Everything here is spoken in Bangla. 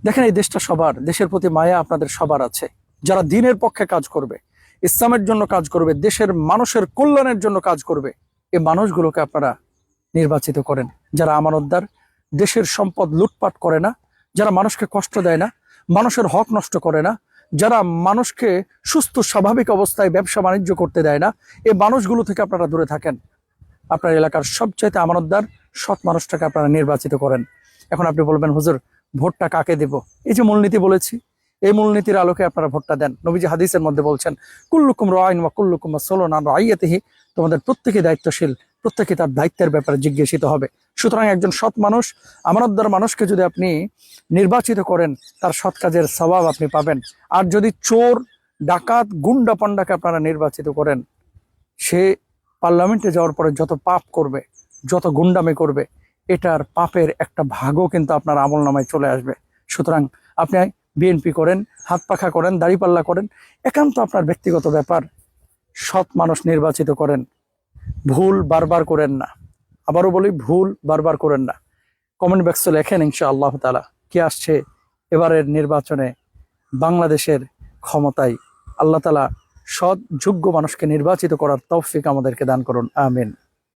দেখেন, এই দেশটা সবার, দেশের প্রতি মায়া আপনাদের সবার আছে। যারা দিনের পক্ষে কাজ করবে, ইসলামের জন্য কাজ করবে, দেশের মানুষের কল্যাণের জন্য কাজ করবে, এই মানুষগুলোকে আপনারা নির্বাচিত করেন। যারা আমানতদার, দেশের সম্পদ লুটপাট করে না, যারা মানুষকে কষ্ট দেয় না, মানুষের হক নষ্ট করে না, যারা মানুষকে সুস্থ স্বাভাবিক অবস্থায় ব্যবসা বাণিজ্য করতে দেয় না, এই মানুষগুলো থেকে আপনারা দূরে থাকেন। আপনার এলাকার সবচাইতে আমানতদার সৎ মানুষটাকে আপনারা নির্বাচিত করেন। এখন আপনি বলবেন, হুজুর ভোটটা কাকে দেব? এই যে মূলনীতি বলেছি, এই মূলনীতির আলোকে আপনারা ভোটটা দেন। নবীজি হাদিসের মধ্যে বলছেন, কুল্লুকুম রাইন ওয়া কুল্লুকুম মাসউলুন আন রাইয়াতিহি, তোমাদের প্রত্যেকে দায়িত্বশীল, প্রত্যেকে তার দায়িত্বের ব্যাপারে জিজ্ঞাসিত হবে। সুতরাং একজন সৎ মানুষ, আমানতদার মানুষকে যদি আপনি নির্বাচিত করেন, তার সৎ কাজের সওয়াব আপনি পাবেন। আর যদি চোর, ডাকাত, গুন্ডা পান্ডাকে আপনারা নির্বাচিত করেন, সে পার্লামেন্টে যাওয়ার পরে যত পাপ করবে, যত গুন্ডামি করবে, এটার পাপের একটা ভাগও কিন্তু আপনার আমল নামায় চলে আসবে। সুতরাং আপনি বিএনপি করেন, হাত পাখা করেন, দাড়িপাল্লা করেন, একান্ত আপনার ব্যক্তিগত ব্যাপার। সৎ মানুষ নির্বাচিত করেন, ভুল বারবার করেন না। আবারও বলি, ভুল বারবার করেন না। কমেন্ট বক্সে লেখেন ইনশাআল্লাহ তাআলা কি আসছে এবারের নির্বাচনে বাংলাদেশের ক্ষমতায়। আল্লাহ তাআলা সৎ যোগ্য মানুষকে নির্বাচিত করার তৌফিক আমাদেরকে দান করুন, আমিন।